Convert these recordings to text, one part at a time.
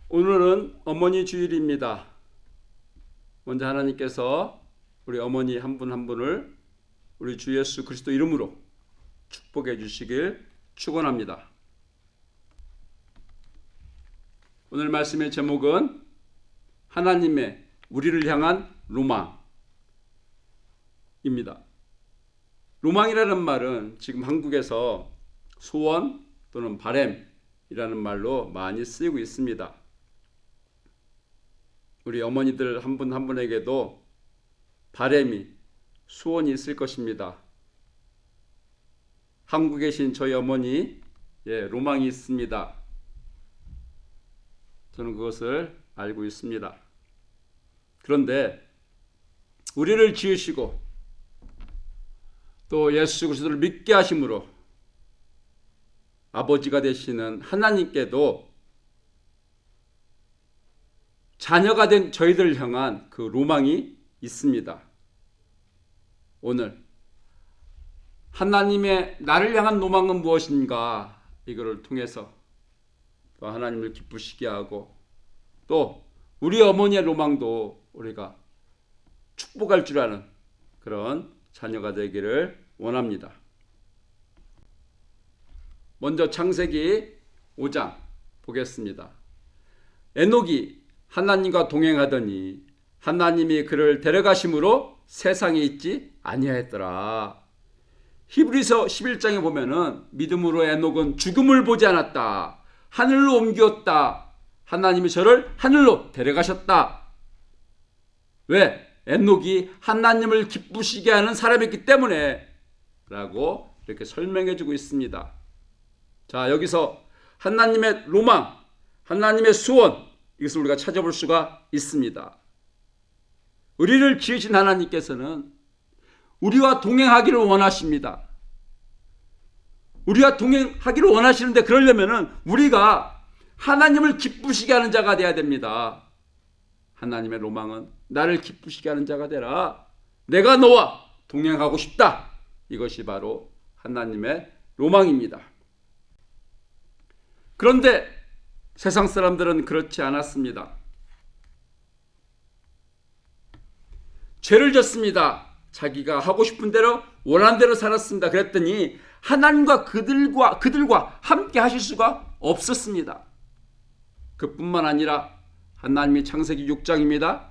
오늘은 어머니 주일입니다. 먼저 하나님께서 우리 어머니 한 분 한 분을 우리 주 예수 그리스도 이름으로 축복해 주시길 축원합니다. 오늘 말씀의 제목은 하나님의 우리를 향한 로망입니다. 로망이라는 말은 지금 한국에서 소원 또는 바램이라는 말로 많이 쓰이고 있습니다. 우리 어머니들 한 분 한 분에게도 바램이 소원이 있을 것입니다. 한국에 계신 저희 어머니 로망이 있습니다. 저는 그것을 알고 있습니다. 그런데 우리를 지으시고 또 예수 그리스도를 믿게 하심으로 아버지가 되시는 하나님께도 자녀가 된 저희들을 향한 그 로망이 있습니다. 오늘 하나님의 나를 향한 로망은 무엇인가, 이거를 통해서 또 하나님을 기쁘시게 하고 또 우리 어머니의 로망도 우리가 축복할 줄 아는 그런 자녀가 되기를 원합니다. 먼저 창세기 5장 보겠습니다. 에녹이 하나님과 동행하더니 하나님이 그를 데려가심으로 세상에 있지 아니하였더라. 히브리서 11장에 보면은 믿음으로 에녹은 죽음을 보지 않았다. 하늘로 옮겼다. 하나님이 저를 하늘로 데려가셨다. 왜? 에녹이 하나님을 기쁘시게 하는 사람이기 때문에 라고 이렇게 설명해 주고 있습니다. 자, 여기서 하나님의 로망, 하나님의 소원, 이것을 우리가 찾아볼 수가 있습니다. 우리를 지으신 하나님께서는 우리와 동행하기를 원하십니다. 우리와 동행하기를 원하시는데 그러려면 우리가 하나님을 기쁘시게 하는 자가 되어야 됩니다. 하나님의 로망은 나를 기쁘시게 하는 자가 되라. 내가 너와 동행하고 싶다. 이것이 바로 하나님의 로망입니다. 그런데 세상 사람들은 그렇지 않았습니다. 죄를 졌습니다. 자기가 하고 싶은 대로 원하는 대로 살았습니다. 그랬더니 하나님과 그들과 함께 하실 수가 없었습니다. 그뿐만 아니라 하나님이 창세기 6장입니다.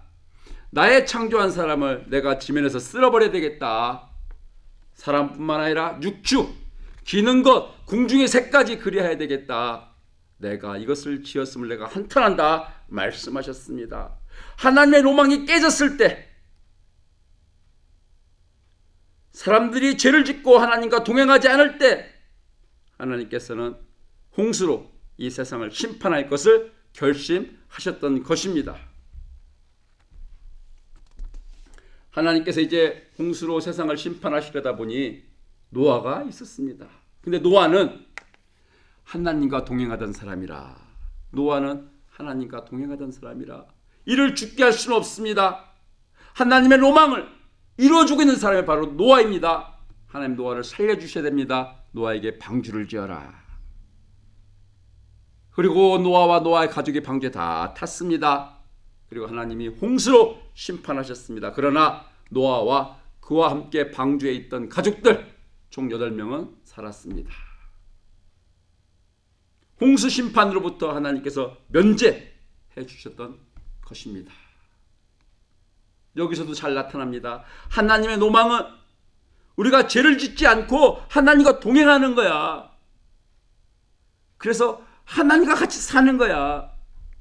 나의 창조한 사람을 내가 지면에서 쓸어버려야 되겠다. 사람뿐만 아니라 육축, 기는 것, 궁중의 새까지 그리해야 되겠다. 내가 이것을 지었음을 내가 한탄한다 말씀하셨습니다. 하나님의 로망이 깨졌을 때, 사람들이 죄를 짓고 하나님과 동행하지 않을 때 하나님께서는 홍수로 이 세상을 심판할 것을 결심하셨던 것입니다. 하나님께서 이제 홍수로 세상을 심판하시려다 보니 노아가 있었습니다. 근데 노아는 하나님과 동행하던 사람이라, 노아는 하나님과 동행하던 사람이라 이를 죽게 할 수는 없습니다. 하나님의 로망을 이루어주고 있는 사람이 바로 노아입니다. 하나님 노아를 살려주셔야 됩니다. 노아에게 방주를 지어라. 그리고 노아와 노아의 가족이 방주에 다 탔습니다. 그리고 하나님이 홍수로 심판하셨습니다. 그러나 노아와 그와 함께 방주에 있던 가족들 총 8명은 살았습니다. 홍수 심판으로부터 하나님께서 면제해 주셨던 것입니다. 여기서도 잘 나타납니다. 하나님의 로망은 우리가 죄를 짓지 않고 하나님과 동행하는 거야. 그래서 하나님과 같이 사는 거야.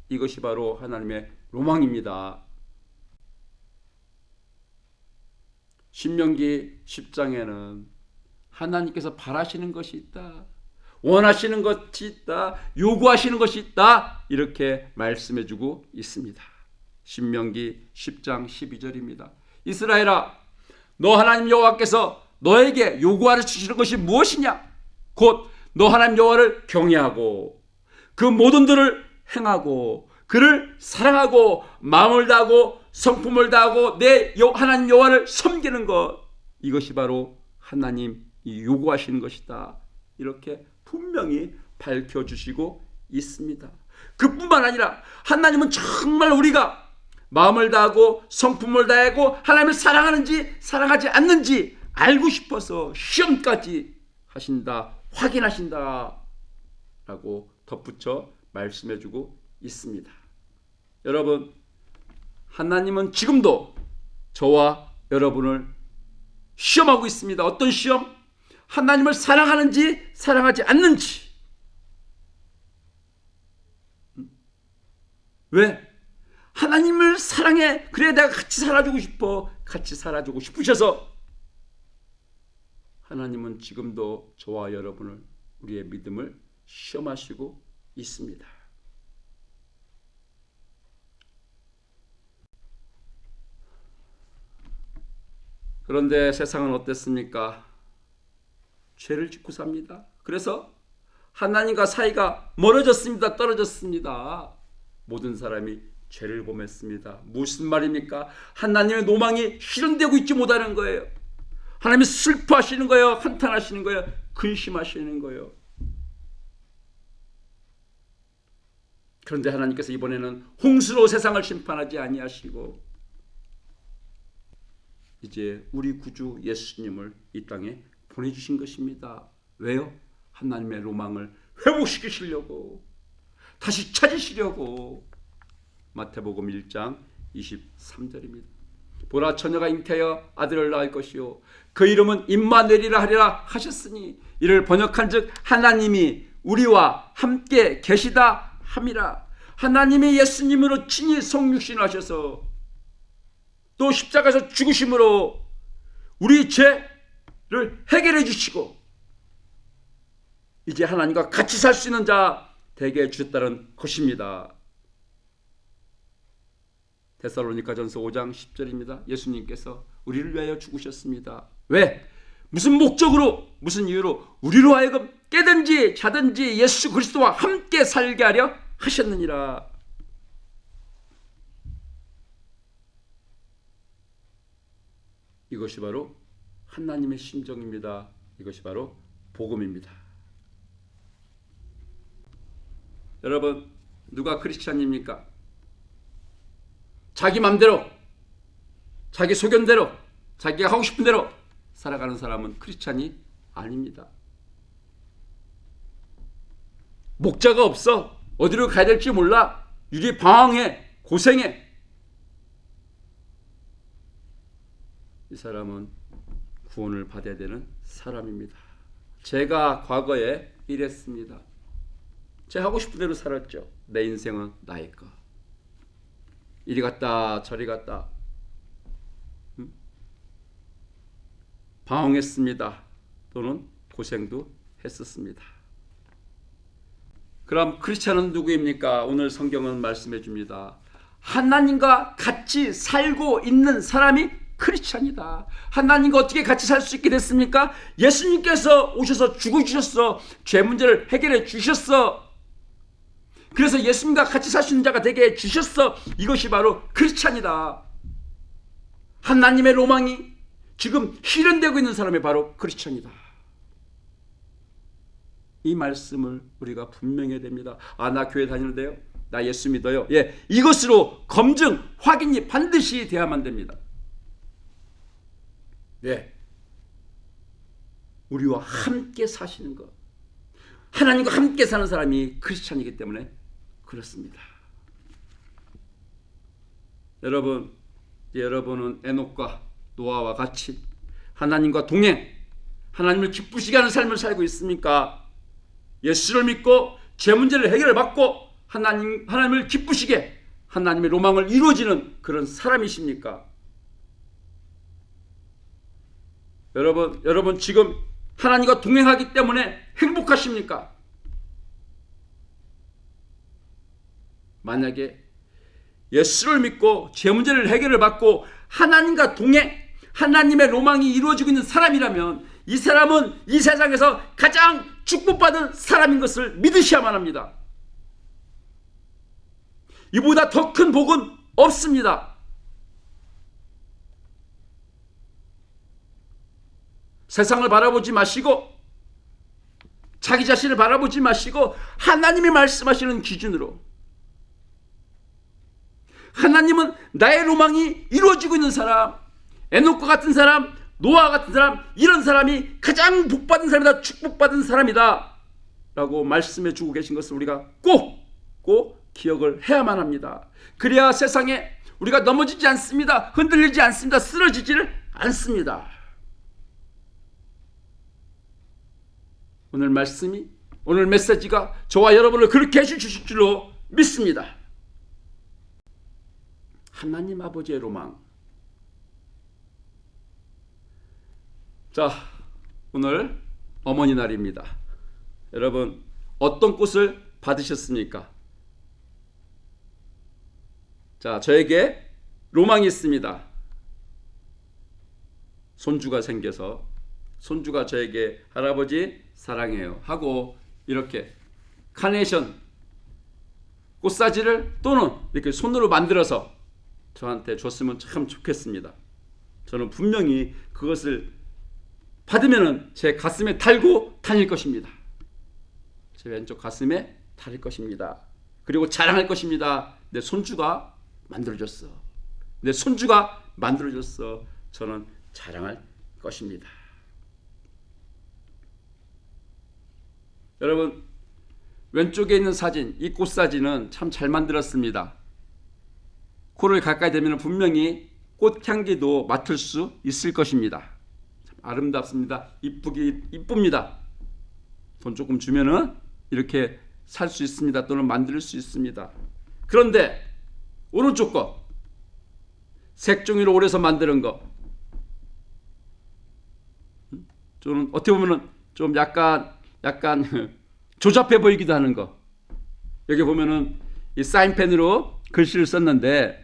이것이 바로 하나님의 로망입니다. 신명기 10장에는 하나님께서 바라시는 것이 있다, 원하시는 것이 있다, 요구하시는 것이 있다, 이렇게 말씀해주고 있습니다. 신명기 10장 12절입니다. 이스라엘아, 너 하나님 여호와께서 너에게 요구하여 주시는 것이 무엇이냐? 곧 너 하나님 여호와를 경외하고 그 모든 들을 행하고 그를 사랑하고 마음을 다하고 성품을 다하고 내 하나님 여호와를 섬기는 것, 이것이 바로 하나님이 요구하시는 것이다. 이렇게 분명히 밝혀주시고 있습니다. 그뿐만 아니라 하나님은 정말 우리가 마음을 다하고 성품을 다하고 하나님을 사랑하는지 사랑하지 않는지 알고 싶어서 시험까지 하신다, 확인하신다 라고 덧붙여 말씀해주고 있습니다. 여러분, 하나님은 지금도 저와 여러분을 시험하고 있습니다. 어떤 시험? 하나님을 사랑하는지 사랑하지 않는지. 왜? 하나님을 사랑해. 그래, 내가 같이 살아주고 싶어. 같이 살아주고 싶으셔서 하나님은 지금도 저와 여러분을, 우리의 믿음을 시험하시고 있습니다. 그런데 세상은 어땠습니까? 죄를 짓고 삽니다. 그래서 하나님과 사이가 멀어졌습니다. 떨어졌습니다. 모든 사람이 죄를 범했습니다. 무슨 말입니까? 하나님의 노망이 실현되고 있지 못하는 거예요. 하나님이 슬퍼하시는 거예요. 한탄하시는 거예요. 근심하시는 거예요. 그런데 하나님께서 이번에는 홍수로 세상을 심판하지 아니하시고 이제 우리 구주 예수님을 이 땅에 보내주신 것입니다. 왜요? 하나님의 로망을 회복시키시려고, 다시 찾으시려고. 마태복음 1장 23절입니다. 보라, 처녀가 잉태하여 아들을 낳을 것이요 그 이름은 임마누엘이라 하리라 하셨으니 이를 번역한즉 하나님이 우리와 함께 계시다 함이라. 하나님이 예수님으로 친히 성육신을 하셔서 또 십자가에서 죽으심으로 우리 죄를 해결해 주시고 이제 하나님과 같이 살 수 있는 자 되게 해주셨다는 것입니다. 데살로니가전서 5장 10절입니다. 예수님께서 우리를 위하여 죽으셨습니다. 왜? 무슨 목적으로, 무슨 이유로? 우리로 하여금 깨든지 자든지 예수 그리스도와 함께 살게 하려 하셨느니라. 이것이 바로 하나님의 심정입니다. 이것이 바로 복음입니다. 여러분, 누가 크리스찬입니까? 자기 맘대로, 자기 소견대로, 자기가 하고 싶은 대로 살아가는 사람은 크리스찬이 아닙니다. 목자가 없어. 어디로 가야 될지 몰라. 유리 방황해. 고생해. 이 사람은 구원을 받아야 되는 사람입니다. 제가 과거에 이랬습니다. 제가 하고 싶은 대로 살았죠. 내 인생은 나의 거. 이리 갔다 저리 갔다 방황했습니다. 또는 고생도 했었습니다. 그럼 크리스찬은 누구입니까? 오늘 성경은 말씀해 줍니다. 하나님과 같이 살고 있는 사람이 크리스찬이다. 하나님과 어떻게 같이 살 수 있게 됐습니까? 예수님께서 오셔서 죽어주셨어. 죄 문제를 해결해 주셨어. 그래서 예수님과 같이 살 수 있는 자가 되게 해주셨어. 이것이 바로 크리스찬이다. 하나님의 로망이 지금 실현되고 있는 사람이 바로 크리스찬이다. 이 말씀을 우리가 분명해야 됩니다. 아, 나 교회 다니는데요, 나 예수 믿어요. 예, 이것으로 검증, 확인이 반드시 돼야만 됩니다. 네, 우리와 함께 사시는 것, 하나님과 함께 사는 사람이 크리스찬이기 때문에 그렇습니다. 여러분, 여러분은 에녹과 노아와 같이 하나님과 동행, 하나님을 기쁘시게 하는 삶을 살고 있습니까? 예수를 믿고 제 문제를 해결받고 하나님을 기쁘시게, 하나님의 로망을 이루어지는 그런 사람이십니까? 여러분 지금 하나님과 동행하기 때문에 행복하십니까? 만약에 예수를 믿고 제 문제를 해결을 받고 하나님과 동행, 하나님의 로망이 이루어지고 있는 사람이라면 이 사람은 이 세상에서 가장 축복받은 사람인 것을 믿으셔야만 합니다. 이보다 더 큰 복은 없습니다. 세상을 바라보지 마시고 자기 자신을 바라보지 마시고 하나님이 말씀하시는 기준으로, 하나님은 나의 로망이 이루어지고 있는 사람, 에녹과 같은 사람, 노아 같은 사람, 이런 사람이 가장 복받은 사람이다, 축복받은 사람이다 라고 말씀해 주고 계신 것을 우리가 꼭 기억을 해야만 합니다. 그래야 세상에 우리가 넘어지지 않습니다. 흔들리지 않습니다. 쓰러지지를 않습니다. 오늘 말씀이, 오늘 메시지가 저와 여러분을 그렇게 해주실 줄로 믿습니다. 하나님 아버지의 로망. 자, 오늘 어머니 날입니다. 여러분, 어떤 꽃을 받으셨습니까? 자, 저에게 로망이 있습니다. 손주가 생겨서, 손주가 저에게 할아버지 사랑해요 하고 이렇게 카네이션 꽃사지를 또는 이렇게 손으로 만들어서 저한테 줬으면 참 좋겠습니다. 저는 분명히 그것을 받으면 제 가슴에 달고 다닐 것입니다. 제 왼쪽 가슴에 달릴 것입니다. 그리고 자랑할 것입니다. 내 손주가 만들어줬어. 내 손주가 만들어줬어. 저는 자랑할 것입니다. 여러분, 왼쪽에 있는 사진, 이 꽃사진은 참 잘 만들었습니다. 코를 가까이 대면 분명히 꽃향기도 맡을 수 있을 것입니다. 참 아름답습니다. 이쁩니다. 돈 조금 주면은 이렇게 살 수 있습니다. 또는 만들 수 있습니다. 그런데 오른쪽 거, 색종이로 오래서 만드는 거, 저는 어떻게 보면은 좀 약간 조잡해 보이기도 하는 거. 여기 보면은 이 사인펜으로 글씨를 썼는데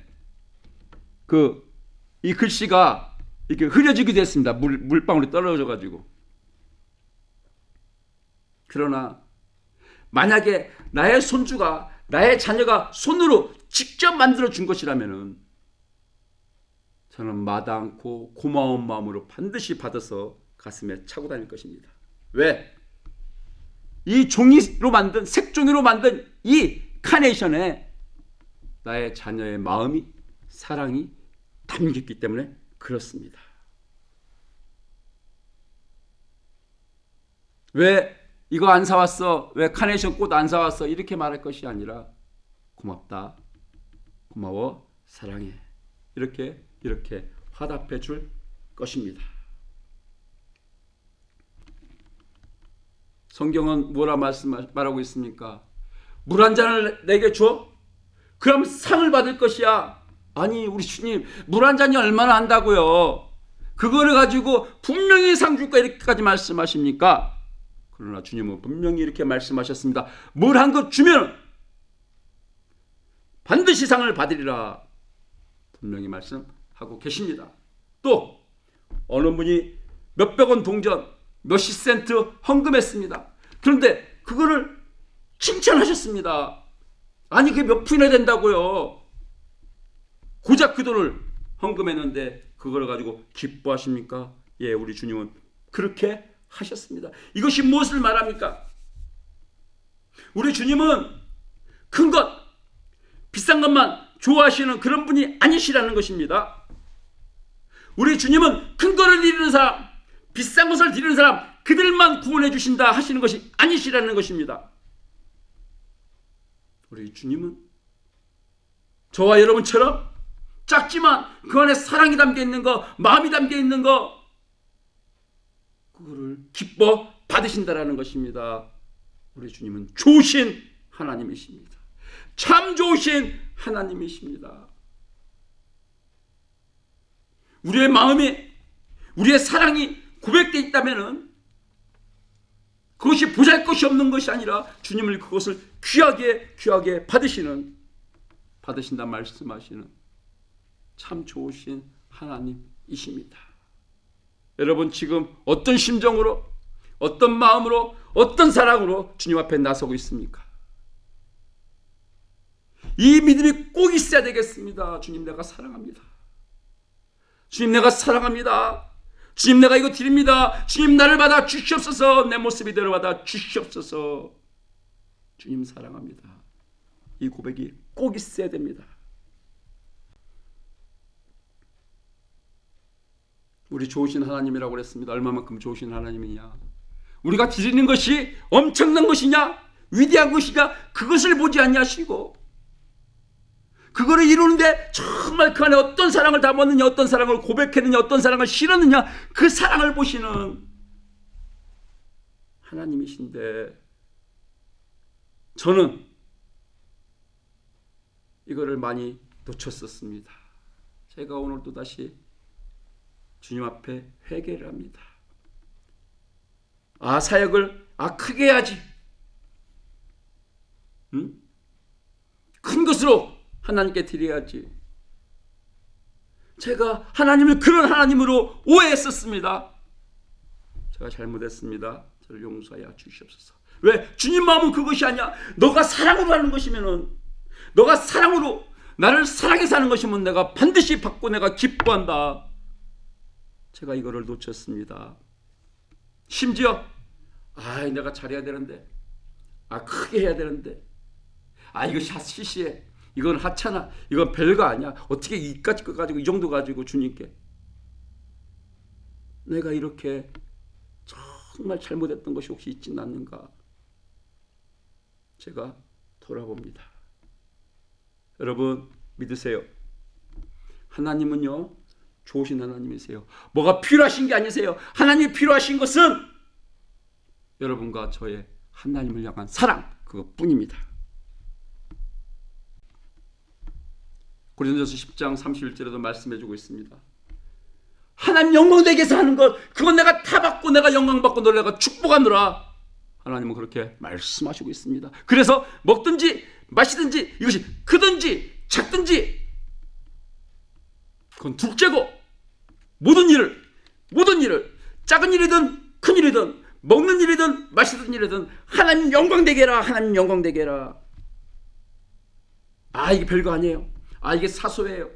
이 글씨가 이렇게 흐려지기도 했습니다. 물방울이 떨어져 가지고. 그러나 만약에 나의 손주가, 나의 자녀가 손으로 직접 만들어 준 것이라면은 저는 마다않고 고마운 마음으로 반드시 받아서 가슴에 차고 다닐 것입니다. 왜? 이 종이로 만든, 색종이로 만든 이 카네이션에 나의 자녀의 마음이, 사랑이 담겼기 때문에 그렇습니다. 왜 이거 안 사왔어? 왜 카네이션 꽃 안 사왔어? 이렇게 말할 것이 아니라 고맙다, 고마워, 사랑해, 이렇게 화답해 줄 것입니다. 성경은 뭐라 말하고 있습니까? 물 한 잔을 내게 줘? 그럼 상을 받을 것이야. 아니, 우리 주님, 물 한 잔이 얼마나 한다고요? 그거를 가지고 분명히 상 줄까 이렇게까지 말씀하십니까? 그러나 주님은 분명히 이렇게 말씀하셨습니다. 물 한 것 주면 반드시 상을 받으리라. 분명히 말씀하고 계십니다. 또 어느 분이 몇백 원 동전, 몇십 센트 헌금했습니다. 그런데 그거를 칭찬하셨습니다. 아니, 그게 몇 푼이나 된다고요? 고작 그 돈을 헌금했는데 그걸 가지고 기뻐하십니까? 예, 우리 주님은 그렇게 하셨습니다. 이것이 무엇을 말합니까? 우리 주님은 큰 것, 비싼 것만 좋아하시는 그런 분이 아니시라는 것입니다. 우리 주님은 큰 것을 드리는 사람, 비싼 것을 드리는 사람, 그들만 구원해 주신다 하시는 것이 아니시라는 것입니다. 우리 주님은 저와 여러분처럼 작지만 그 안에 사랑이 담겨 있는 거, 마음이 담겨 있는 거, 그거를 기뻐 받으신다라는 것입니다. 우리 주님은 좋으신 하나님이십니다. 참 좋으신 하나님이십니다. 우리의 마음에 우리의 사랑이 고백되어 있다면 그것이 보잘것이 없는 것이 아니라 주님을 그것을 귀하게 받으신다 말씀하시는 참 좋으신 하나님이십니다. 여러분, 지금 어떤 심정으로, 어떤 마음으로, 어떤 사랑으로 주님 앞에 나서고 있습니까? 이 믿음이 꼭 있어야 되겠습니다. 주님, 내가 사랑합니다. 주님, 내가 사랑합니다. 주님 내가 이거 드립니다. 주님 나를 받아 주시옵소서. 내 모습 이대로 받아 주시옵소서. 주님 사랑합니다. 이 고백이 꼭 있어야 됩니다. 우리 좋으신 하나님이라고 그랬습니다. 얼마만큼 좋으신 하나님이냐. 우리가 드리는 것이 엄청난 것이냐 위대한 것이냐 그것을 보지 않냐시고 그거를 이루는데 정말 그 안에 어떤 사랑을 담았느냐 어떤 사랑을 고백했느냐 어떤 사랑을 실었느냐 그 사랑을 보시는 하나님이신데 저는 이거를 많이 놓쳤었습니다. 제가 오늘 또다시 주님 앞에 회개를 합니다. 사역을 크게 해야지. 큰 것으로 하나님께 드려야지. 제가 하나님을 그런 하나님으로 오해했었습니다. 제가 잘못했습니다. 저를 용서하여 주시옵소서. 왜? 주님 마음은 그것이 아니야. 너가 사랑으로 하는 것이면은 너가 사랑으로 나를 사랑해서 하는 것이면 내가 반드시 받고 내가 기뻐한다. 제가 이거를 놓쳤습니다. 심지어 내가 잘해야 되는데 크게 해야 되는데 이거 시시해 이건 하찮아 이건 별거 아니야 어떻게 이까지 거 가지고 이 정도 가지고 주님께 내가 이렇게 정말 잘못했던 것이 혹시 있지는 않는가. 제가 돌아봅니다. 여러분 믿으세요. 하나님은요 좋으신 하나님이세요. 뭐가 필요하신 게 아니세요. 하나님이 필요하신 것은 여러분과 저의 하나님을 향한 사랑 그것뿐입니다. 고린도전서 10장 31절에도 말씀해주고 있습니다. 하나님 영광되게 해서 하는 것 그건 내가 다 받고 내가 영광받고 너를 내가 축복하노라. 하나님은 그렇게 말씀하시고 있습니다. 그래서 먹든지 마시든지 이것이 크든지 작든지 그건 둘째고 모든 일을 작은 일이든 큰 일이든 먹는 일이든 마시는 일이든 하나님 영광되게 해라. 하나님 영광되게 해라. 이게 별거 아니에요. 이게 사소해요.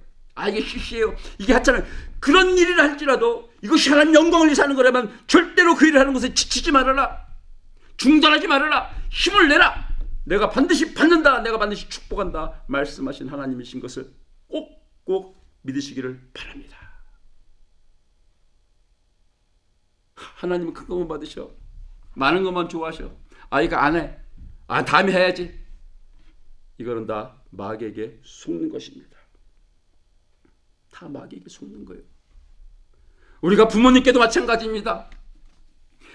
이게 시시해요. 이게 하찮아요. 그런 일이라 할지라도 이것이 하나님 영광을 위해서 하는 거라면 절대로 그 일을 하는 것에 지치지 말아라. 중단하지 말아라. 힘을 내라. 내가 반드시 받는다. 내가 반드시 축복한다. 말씀하신 하나님이신 것을 꼭 믿으시기를 바랍니다. 하나님은 큰 것만 받으셔. 많은 것만 좋아하셔. 이거 안 해. 다음에 해야지. 이거는 다 마귀에게 속는 것입니다. 다 마귀에게 속는 거예요. 우리가 부모님께도 마찬가지입니다.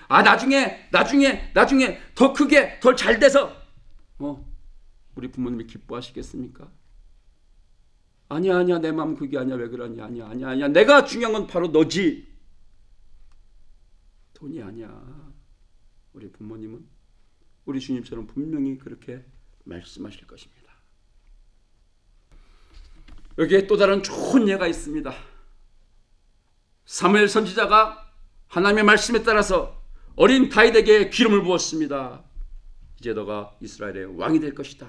나중에 더 크게 더 잘 돼서 우리 부모님이 기뻐하시겠습니까? 아니야 내 마음 그게 아니야. 왜 그러냐. 아니야 내가 중요한 건 바로 너지. 돈이 아니야. 우리 부모님은 우리 주님처럼 분명히 그렇게 말씀하실 것입니다. 여기에 또 다른 좋은 예가 있습니다. 사무엘 선지자가 하나님의 말씀에 따라서 어린 다윗에게 기름을 부었습니다. 이제 너가 이스라엘의 왕이 될 것이다.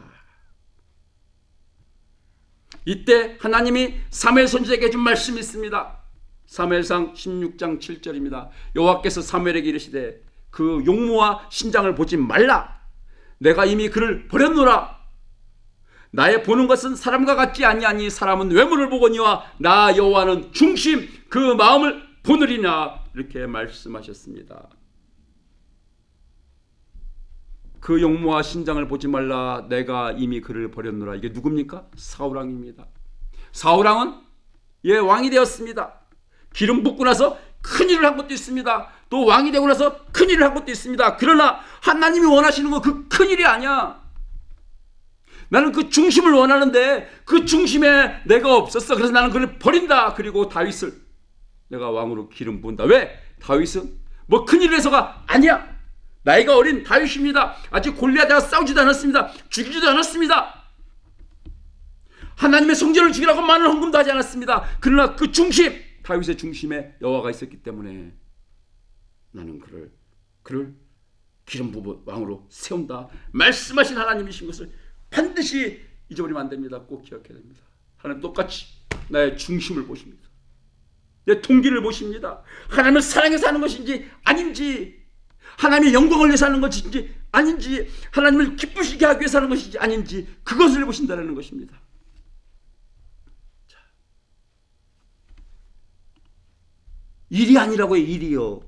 이때 하나님이 사무엘 선지자에게 준 말씀이 있습니다. 사무엘상 16장 7절입니다. 여호와께서 사무엘에게 이르시되 그 용모와 신장을 보지 말라. 내가 이미 그를 버렸노라. 나의 보는 것은 사람과 같지 아니하니 사람은 외모를 보거니와 나 여호와는 중심 그 마음을 보느리냐. 이렇게 말씀하셨습니다. 그 용모와 신장을 보지 말라. 내가 이미 그를 버렸노라. 이게 누굽니까? 사울왕입니다. 사울왕은 왕이 되었습니다. 기름 붓고 나서 큰일을 한 것도 있습니다. 또 왕이 되고 나서 큰일을 한 것도 있습니다. 그러나 하나님이 원하시는 건 그 큰일이 아니야. 나는 그 중심을 원하는데 그 중심에 내가 없었어. 그래서 나는 그를 버린다. 그리고 다윗을 내가 왕으로 기름 부은다. 왜? 다윗은 뭐 큰일을 해서가 아니야. 나이가 어린 다윗입니다. 아직 골리앗과 싸우지도 않았습니다. 죽이지도 않았습니다. 하나님의 성전을 죽이라고 많은 헌금도 하지 않았습니다. 그러나 그 중심, 다윗의 중심에 여호와가 있었기 때문에 나는 그를 기름 부은 왕으로 세운다. 말씀하신 하나님이신 것을 반드시 잊어버리면 안 됩니다. 꼭 기억해야 됩니다. 하나님 똑같이 나의 중심을 보십니다. 내 동기를 보십니다. 하나님을 사랑해서 하는 것인지 아닌지, 하나님의 영광을 위해서 하는 것인지 아닌지, 하나님을 기쁘시게 하기 위해서 하는 것인지 아닌지, 그것을 보신다는 것입니다. 자, 일이 아니라고요. 일이요.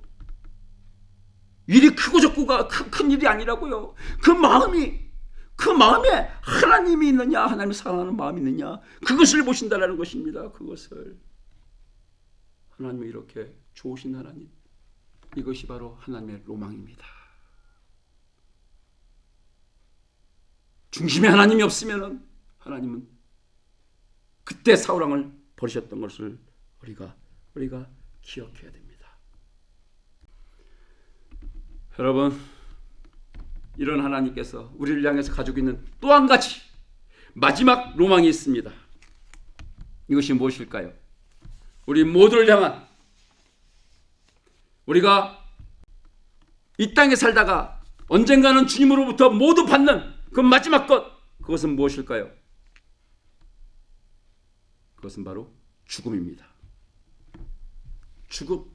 일이 크고 적고가 큰 일이 아니라고요. 그 마음에 하나님이 있느냐, 하나님을 사랑하는 마음이 있느냐, 그것을 보신다는 것입니다. 그것을. 하나님이 이렇게 좋으신 하나님, 이것이 바로 하나님의 로망입니다. 중심에 하나님이 없으면 하나님은 그때 사울왕을 버리셨던 것을 우리가 기억해야 됩니다. 여러분, 이런 하나님께서 우리를 향해서 가지고 있는 또 한 가지 마지막 로망이 있습니다. 이것이 무엇일까요? 우리 모두를 향한, 우리가 이 땅에 살다가 언젠가는 주님으로부터 모두 받는 그 마지막 것, 그것은 무엇일까요? 그것은 바로 죽음입니다. 죽음.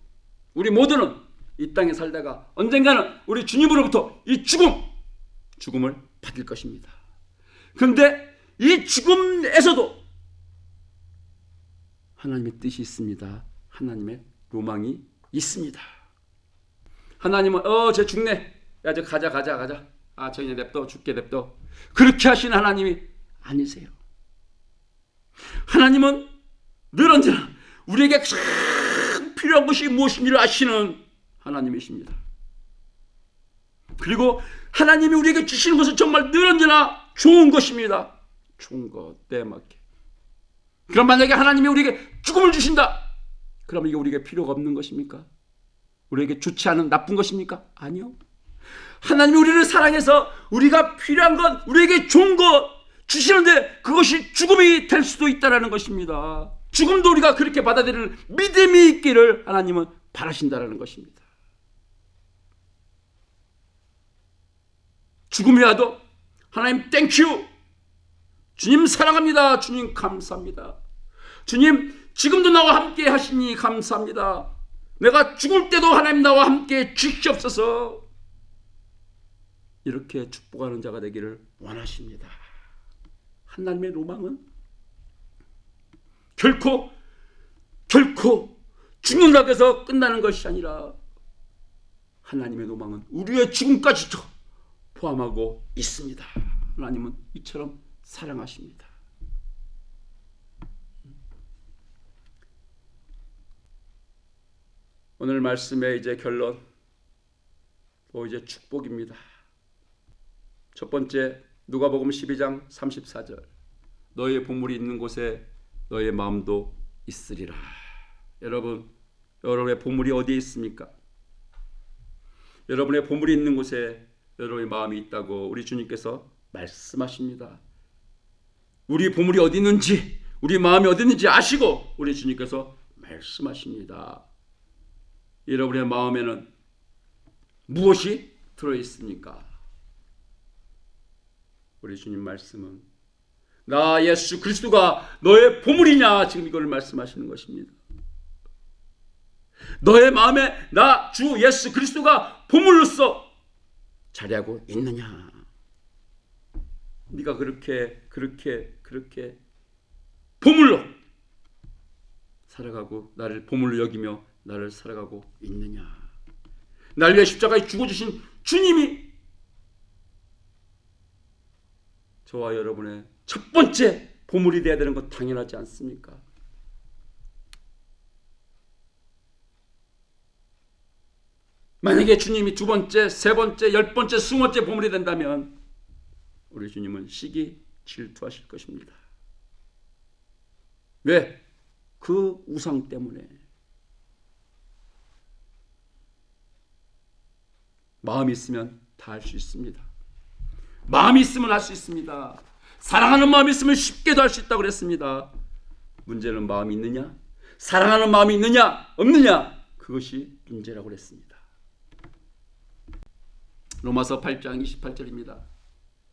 우리 모두는 이 땅에 살다가 언젠가는 우리 주님으로부터 이 죽음을 받을 것입니다. 그런데 이 죽음에서도 하나님의 뜻이 있습니다. 하나님의 로망이 있습니다. 하나님은 쟤 죽네, 야 저 가자. 저 그냥 냅둬, 죽게 냅둬. 그렇게 하시는 하나님이 아니세요. 하나님은 늘 언제나 우리에게 가장 필요한 것이 무엇인지를 아시는 하나님이십니다. 그리고 하나님이 우리에게 주시는 것은 정말 늘 언제나 좋은 것입니다. 좋은 것, 때 맞게. 그럼 만약에 하나님이 우리에게 죽음을 주신다, 그럼 이게 우리에게 필요가 없는 것입니까? 우리에게 좋지 않은 나쁜 것입니까? 아니요. 하나님이 우리를 사랑해서 우리가 필요한 것, 우리에게 좋은 것 주시는데 그것이 죽음이 될 수도 있다는 것입니다. 죽음도 우리가 그렇게 받아들이는 믿음이 있기를 하나님은 바라신다는 것입니다. 죽음이 와도 하나님 땡큐, 주님 사랑합니다, 주님 감사합니다, 주님 지금도 나와 함께 하시니 감사합니다, 내가 죽을 때도 하나님 나와 함께 주시옵소서, 이렇게 축복하는 자가 되기를 원하십니다. 하나님의 로망은 결코 죽는다고 해서 끝나는 것이 아니라 하나님의 로망은 우리의 죽음까지도 포함하고 있습니다. 하나님은 이처럼 사랑하십니다. 오늘 말씀의 이제 결론, 또 이제 축복입니다. 첫 번째, 누가복음 12장 34절, 너의 보물이 있는 곳에 너의 마음도 있으리라. 여러분의 보물이 어디에 있습니까? 여러분의 보물이 있는 곳에 여러분의 마음이 있다고 우리 주님께서 말씀하십니다. 우리 보물이 어디 있는지, 우리 마음이 어디 있는지 아시고 우리 주님께서 말씀하십니다. 여러분의 마음에는 무엇이 들어있습니까? 우리 주님 말씀은 나 예수 그리스도가 너의 보물이냐, 지금 이걸 말씀하시는 것입니다. 너의 마음에 나 주 예수 그리스도가 보물로서 자리하고 있느냐? 네가 그렇게 보물로 살아가고 나를 보물로 여기며 나를 살아가고 있느냐? 날 위해 십자가에 죽어주신 주님이 저와 여러분의 첫 번째 보물이 되어야 되는 것 당연하지 않습니까? 만약에 주님이 두 번째, 세 번째, 10번째, 20번째 보물이 된다면 우리 주님은 시기 질투하실 것입니다. 왜? 그 우상 때문에. 마음이 있으면 다 할 수 있습니다. 마음이 있으면 할 수 있습니다. 사랑하는 마음이 있으면 쉽게도 할 수 있다고 그랬습니다. 문제는 마음이 있느냐? 사랑하는 마음이 있느냐? 없느냐? 그것이 문제라고 그랬습니다. 로마서 8장 28절입니다.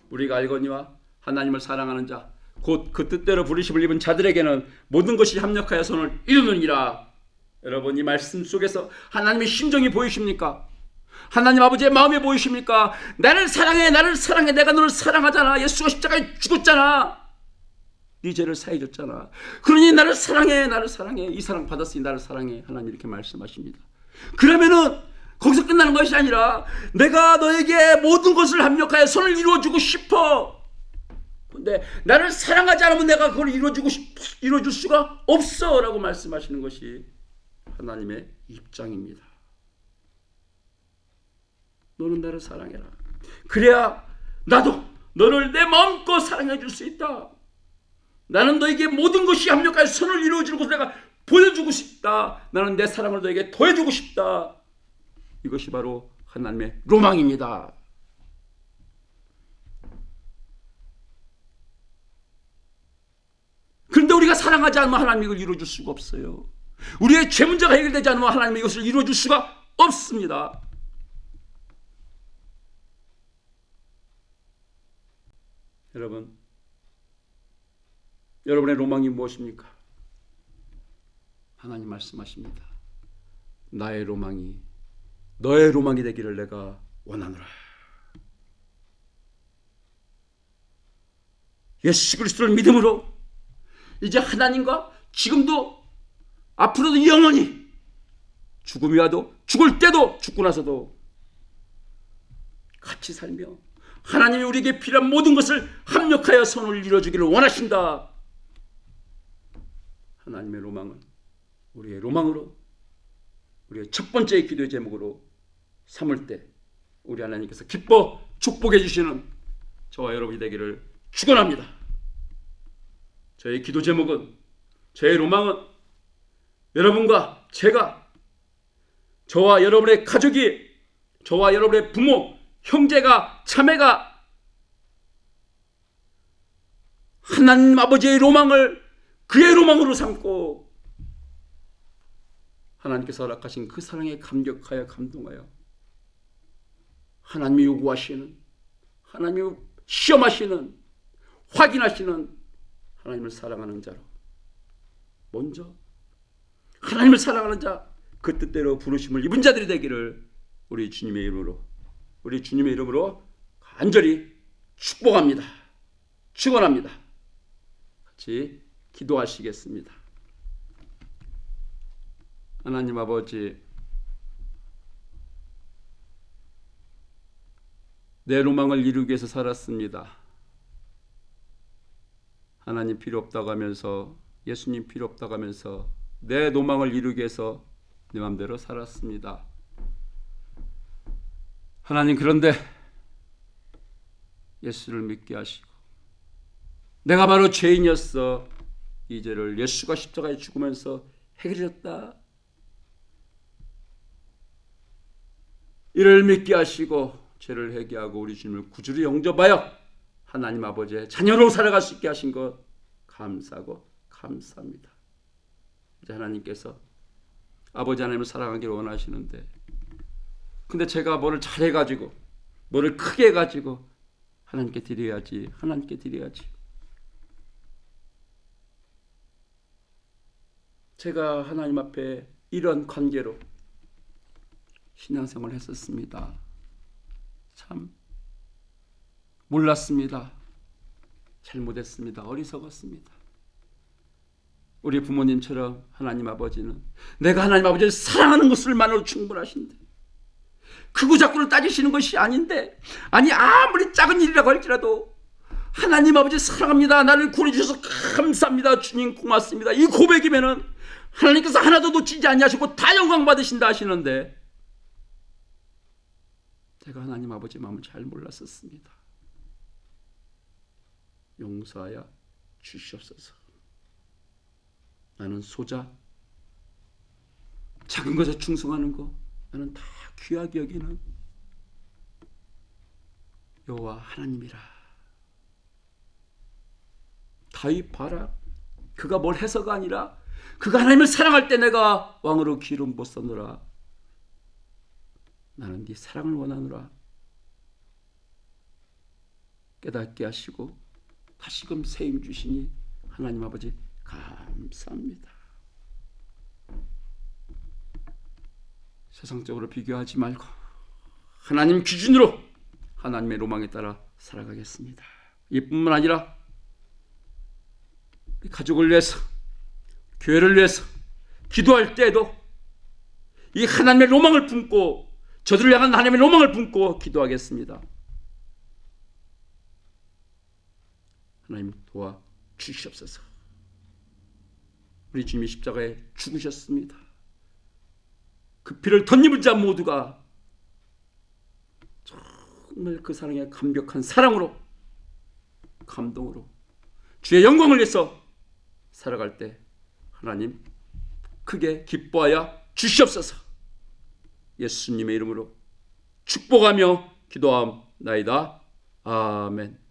우리가 알거니와 하나님을 사랑하는 자 곧 그 뜻대로 부르심을 입은 자들에게는 모든 것이 합력하여 선을 이루느니라. 여러분, 이 말씀 속에서 하나님의 심정이 보이십니까? 하나님 아버지의 마음이 보이십니까? 나를 사랑해, 나를 사랑해. 내가 너를 사랑하잖아. 예수가 십자가에 죽었잖아. 네 죄를 사해 줬잖아. 그러니 나를 사랑해, 나를 사랑해. 이 사랑 받았으니 나를 사랑해. 하나님 이렇게 말씀하십니다. 그러면은 거기서 끝나는 것이 아니라 내가 너에게 모든 것을 합력하여 선을 이루어주고 싶어. 근데 나를 사랑하지 않으면 내가 그걸 이루어줄 수가 없어 라고 말씀하시는 것이 하나님의 입장입니다. 너는 나를 사랑해라. 그래야 나도 너를 내 마음껏 사랑해 줄 수 있다. 나는 너에게 모든 것이 합력하여 선을 이루어주는 것을 내가 보여주고 싶다. 나는 내 사랑을 너에게 더해주고 싶다. 이것이 바로 하나님의 로망입니다. 그런데 우리가 사랑하지 않으면 하나님이 이걸 이루어줄 수가 없어요. 우리의 죄 문제가 해결되지 않으면 하나님이 이것을 이루어줄 수가 없습니다. 여러분, 여러분의 로망이 무엇입니까? 하나님 말씀하십니다. 나의 로망이 너의 로망이 되기를 내가 원하노라. 예수 그리스도를 믿음으로 이제 하나님과 지금도 앞으로도 영원히 죽음이 와도 죽을 때도 죽고 나서도 같이 살며 하나님이 우리에게 필요한 모든 것을 합력하여 선을 이루어주기를 원하신다. 하나님의 로망은 우리의 로망으로, 우리의 첫 번째 기도의 제목으로 삼을 때 우리 하나님께서 기뻐 축복해 주시는 저와 여러분이 되기를 축원합니다. 저의 기도 제목은, 저의 로망은 여러분과 제가, 저와 여러분의 가족이, 저와 여러분의 부모, 형제가, 자매가 하나님 아버지의 로망을 그의 로망으로 삼고 하나님께서 허락하신 그 사랑에 감격하여 감동하여 하나님이 요구하시는, 하나님이 시험하시는, 확인하시는 하나님을 사랑하는 자로, 먼저 하나님을 사랑하는 자, 그 뜻대로 부르심을 입은 자들이 되기를 우리 주님의 이름으로 간절히 축복합니다. 축원합니다. 같이 기도하시겠습니다. 하나님 아버지, 내 로망을 이루기 위해서 살았습니다. 하나님 필요 없다고 하면서, 예수님 필요 없다고 하면서 내 로망을 이루기 위해서 내 마음대로 살았습니다. 하나님, 그런데 예수를 믿게 하시고 내가 바로 죄인이었어. 이 죄를 예수가 십자가에 죽으면서 해결했다. 이를 믿게 하시고 죄를 회개하고 우리 주님을 구주로 영접하여 하나님 아버지의 자녀로 살아갈 수 있게 하신 것 감사하고 감사합니다. 이제 하나님께서 아버지 하나님을 사랑하기를 원하시는데, 근데 제가 뭐를 잘해가지고 뭐를 크게 해가지고 하나님께 드려야지. 제가 하나님 앞에 이런 관계로 신앙생활을 했었습니다. 참 몰랐습니다. 잘못했습니다. 어리석었습니다. 우리 부모님처럼 하나님 아버지는 내가 하나님 아버지를 사랑하는 것을만으로 충분하신데, 크고 작고를 따지시는 것이 아닌데, 아니 아무리 작은 일이라고 할지라도 하나님 아버지 사랑합니다. 나를 구해주셔서 감사합니다. 주님 고맙습니다. 이 고백이면은 하나님께서 하나도 놓치지 아니하시고 다 영광 받으신다 하시는데, 제가 하나님 아버지 마음을 잘 몰랐었습니다. 용서하여 주시옵소서. 나는 소자, 작은 것에 충성하는 거 나는 다 귀하게 여기는 여호와 하나님이라. 다윗 봐라, 그가 뭘 해서가 아니라 그가 하나님을 사랑할 때 내가 왕으로 기름 부었노라. 나는 네 사랑을 원하노라. 깨닫게 하시고 다시금 세임 주시니 하나님 아버지 감사합니다. 세상적으로 비교하지 말고 하나님 기준으로 하나님의 로망에 따라 살아가겠습니다. 이뿐만 아니라 우리 가족을 위해서, 교회를 위해서 기도할 때에도 이 하나님의 로망을 품고, 저들을 향한 하나님의 로망을 품고 기도하겠습니다. 하나님 도와 주시옵소서. 우리 주님이 십자가에 죽으셨습니다. 그 피를 덧입은 자 모두가 정말 그 사랑의 감격한 사랑으로, 감동으로 주의 영광을 위해서 살아갈 때 하나님 크게 기뻐하여 주시옵소서. 예수님의 이름으로 축복하며 기도함나이다. 아멘.